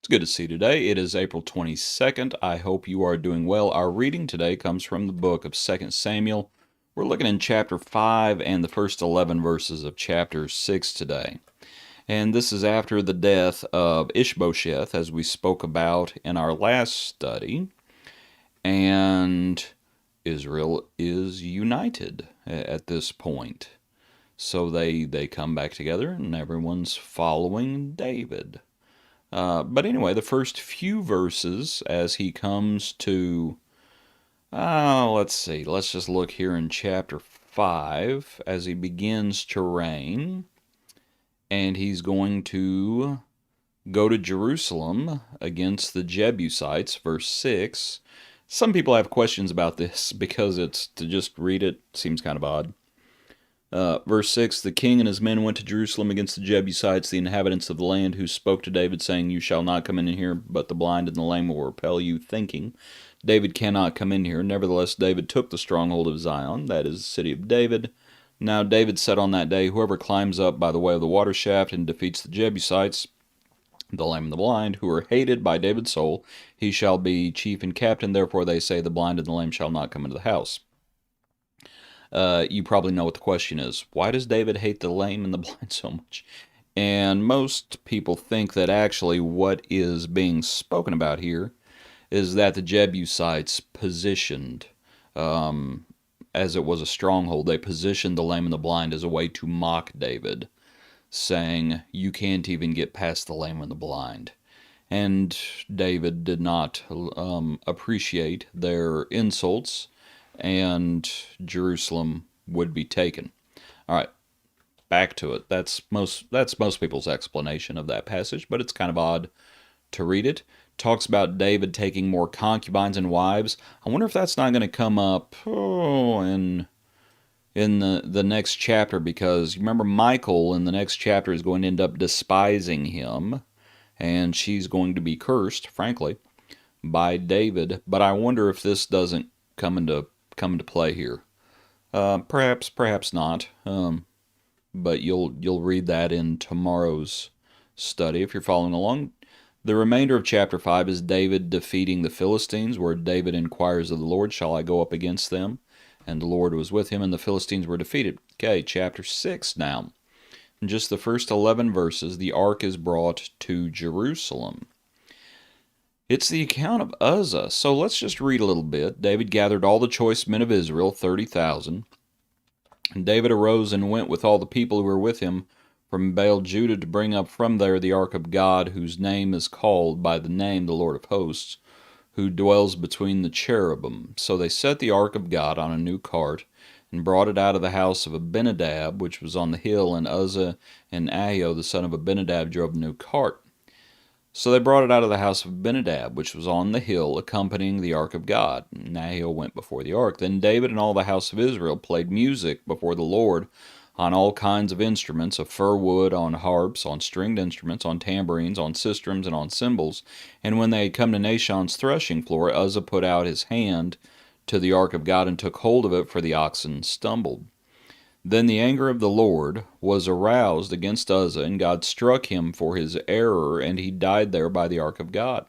It's good to see you today. It is April 22nd. I hope you are doing well. Our reading today comes from the book of 2 Samuel. We're looking in chapter 5 and the first 11 verses of chapter 6 today. And this is after the death of Ishbosheth, as we spoke about in our last study. And Israel is united at this point. So they come back together and everyone's following David. But anyway, the first few verses as he comes to, let's see, let's just look here in chapter 5 as he begins to reign. And he's going to go to Jerusalem against the Jebusites, verse 6. Some people have questions about this because to just read it seems kind of odd. Verse 6, the king and his men went to Jerusalem against the Jebusites, the inhabitants of the land, who spoke to David, saying, You shall not come in here, but the blind and the lame will repel you, thinking, David cannot come in here. Nevertheless, David took the stronghold of Zion, that is the city of David. Now David said on that day, Whoever climbs up by the way of the water shaft and defeats the Jebusites, the lame and the blind, who are hated by David's soul, he shall be chief and captain. Therefore they say, The blind and the lame shall not come into the house. You probably know what the question is. Why does David hate the lame and the blind so much? And most people think that actually what is being spoken about here is that the Jebusites positioned, as it was a stronghold, they positioned the lame and the blind as a way to mock David, saying, You can't even get past the lame and the blind. And David did not appreciate their insults, and Jerusalem would be taken. All right, back to it. That's most people's explanation of that passage, but it's kind of odd to read it. Talks about David taking more concubines and wives. I wonder if that's not going to come up in the next chapter, because you remember Michal in the next chapter is going to end up despising him, and she's going to be cursed, frankly, by David. But I wonder if this doesn't come into play here. Perhaps not. But you'll read that in tomorrow's study if you're following along. The remainder of chapter 5 is David defeating the Philistines, where David inquires of the Lord, Shall I go up against them? And the Lord was with him, and the Philistines were defeated. Okay, chapter 6 now. In just the first 11 verses, the ark is brought to Jerusalem. It's the account of Uzzah. So let's just read a little bit. David gathered all the choice men of Israel, 30,000. And David arose and went with all the people who were with him from Baal Judah to bring up from there the ark of God, whose name is called by the name the Lord of hosts, who dwells between the cherubim. So they set the ark of God on a new cart, and brought it out of the house of Abinadab, which was on the hill, and Uzzah and Ahio the son of Abinadab drove the new cart. So they brought it out of the house of Abinadab, which was on the hill, accompanying the ark of God. And Ahio went before the ark. Then David and all the house of Israel played music before the Lord on all kinds of instruments, of fir wood, on harps, on stringed instruments, on tambourines, on sistrums, and on cymbals. And when they had come to Nashon's threshing floor, Uzzah put out his hand to the ark of God and took hold of it, for the oxen stumbled. Then the anger of the Lord was aroused against Uzzah, and God struck him for his error, and he died there by the ark of God.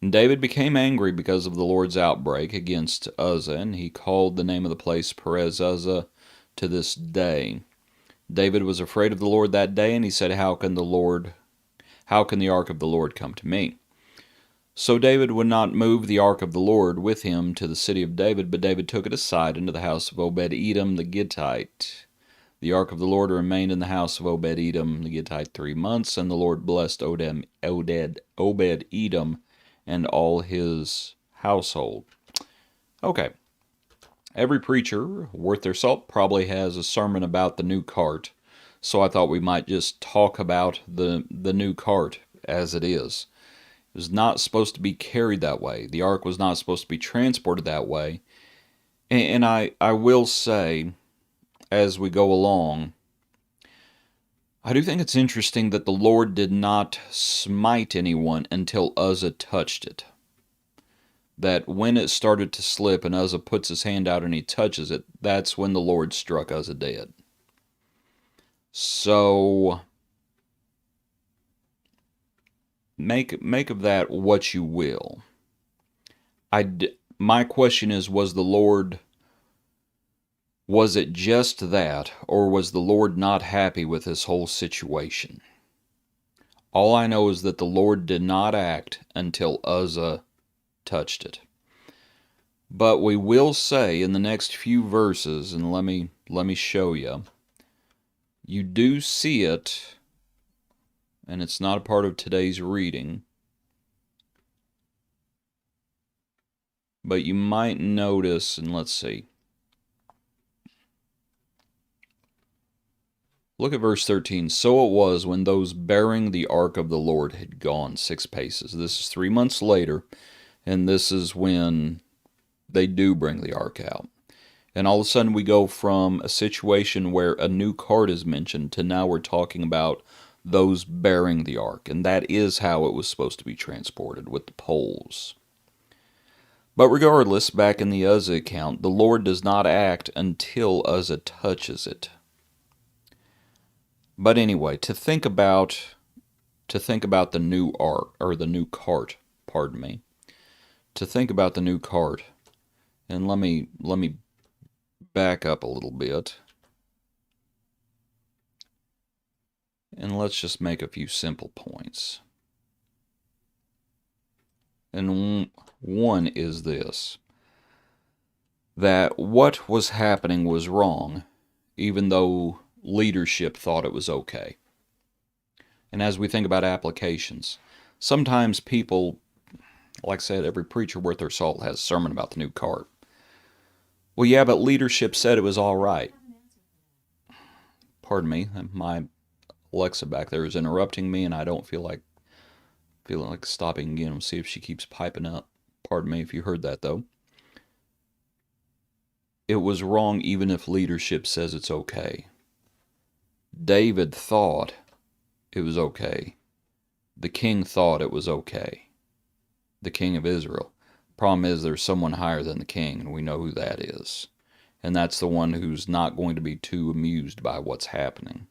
And David became angry because of the Lord's outbreak against Uzzah, and he called the name of the place Perez Uzzah to this day. David was afraid of the Lord that day, and he said, How can the ark of the Lord come to me? So David would not move the ark of the Lord with him to the city of David, but David took it aside into the house of Obed-Edom the Gittite. The ark of the Lord remained in the house of Obed-Edom the Gittite 3 months, and the Lord blessed Obed-Edom and all his household. Okay. Every preacher worth their salt probably has a sermon about the new cart, so I thought we might just talk about the new cart as it is. It was not supposed to be carried that way. The ark was not supposed to be transported that way. And I will say, as we go along, I do think it's interesting that the Lord did not smite anyone until Uzzah touched it. That when it started to slip and Uzzah puts his hand out and he touches it, that's when the Lord struck Uzzah dead. So make of that what you will. My question is, was it just that, or was the Lord not happy with this whole situation? All I know is that the Lord did not act until Uzzah touched it. But we will say in the next few verses, and let me show you, you do see it, and it's not a part of today's reading, but you might notice, and let's see. Look at verse 13. So it was when those bearing the ark of the Lord had gone 6 paces. This is 3 months later, and this is when they do bring the ark out. And all of a sudden we go from a situation where a new cart is mentioned to now we're talking about those bearing the ark. And that is how it was supposed to be transported, with the poles. But regardless, back in the Uzzah account, the Lord does not act until Uzzah touches it. But anyway, to think about the new ark, or the new cart, pardon me. To think about the new cart, and let me back up a little bit. And let's just make a few simple points. And one is this: that what was happening was wrong, even though leadership thought it was okay. And as we think about applications, sometimes people, like I said, every preacher worth their salt has a sermon about the new cart. Well, yeah, but leadership said it was all right. Pardon me, my Alexa back there is interrupting me, and I don't feel like stopping again and see if she keeps piping up. Pardon me if you heard that, though. It was wrong even if leadership says it's okay. David thought it was okay. The king thought it was okay. The king of Israel. Problem is, there's someone higher than the king, and we know who that is. And that's the one who's not going to be too amused by what's happening.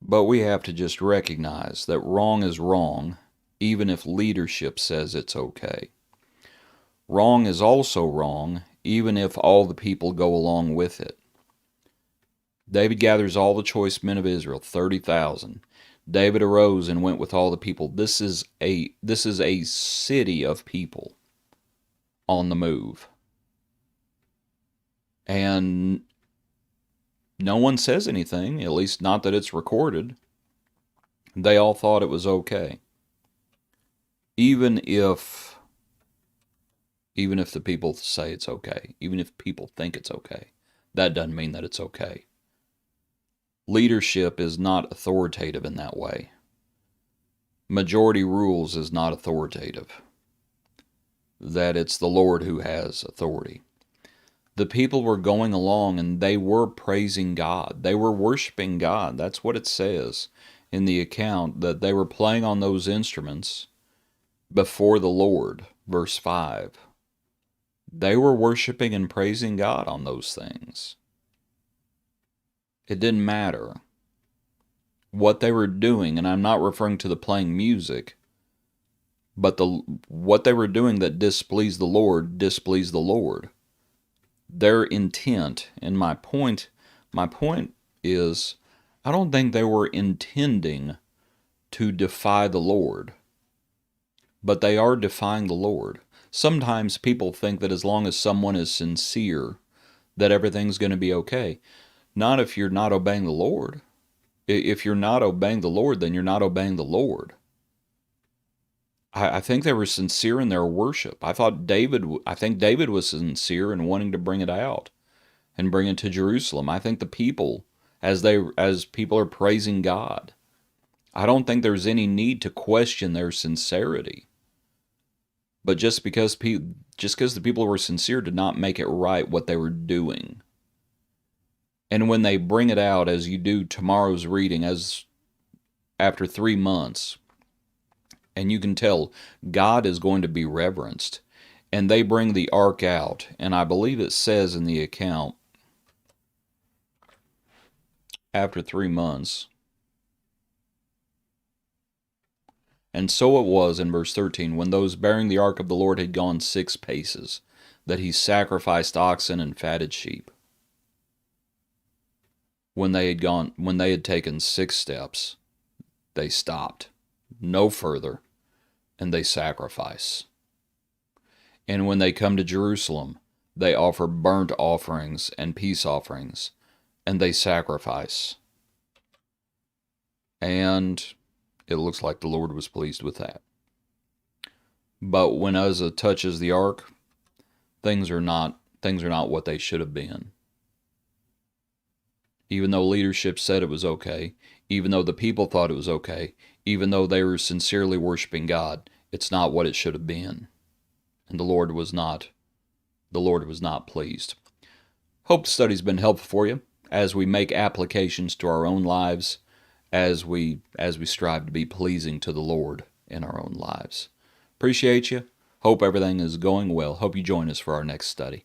But we have to just recognize that wrong is wrong, even if leadership says it's okay. Wrong is also wrong, even if all the people go along with it. David gathers all the choice men of Israel, 30,000. David arose and went with all the people. This is a city of people on the move. And no one says anything, at least not that it's recorded. They all thought it was okay. Even if the people say it's okay, even if people think it's okay, that doesn't mean that it's okay. Leadership is not authoritative in that way. Majority rules is not authoritative. That it's the Lord who has authority. The people were going along and they were praising God. They were worshiping God. That's what it says in the account, that they were playing on those instruments before the Lord. Verse 5. They were worshiping and praising God on those things. It didn't matter what they were doing, and I'm not referring to the playing music, but what they were doing that displeased the Lord. Their intent, and my point is, I don't think they were intending to defy the Lord, but they are defying the Lord. Sometimes people think that as long as someone is sincere, that everything's going to be okay. Not if you're not obeying the Lord. If you're not obeying the Lord, then you're not obeying the Lord. I think they were sincere in their worship. I think David was sincere in wanting to bring it out and bring it to Jerusalem. I think the people, as people are praising God, I don't think there's any need to question their sincerity. But just because the people were sincere did not make it right what they were doing. And when they bring it out, as you do tomorrow's reading, as after 3 months, and you can tell God is going to be reverenced, and they bring the ark out, and I believe it says in the account, after 3 months, And so it was in verse 13, when those bearing the ark of the Lord had gone 6 paces, that he sacrificed oxen and fatted sheep. When they had taken 6 steps, they stopped, no further, and they sacrifice. And when they come to Jerusalem, they offer burnt offerings and peace offerings, and they sacrifice. And it looks like the Lord was pleased with that. But when Uzzah touches the ark, things are not what they should have been. Even though leadership said it was okay, even though the people thought it was okay, even though they were sincerely worshiping God, it's not what it should have been. And the Lord was not pleased. Hope the study's been helpful for you as we make applications to our own lives, as we strive to be pleasing to the Lord in our own lives. Appreciate you. Hope everything is going well. Hope you join us for our next study.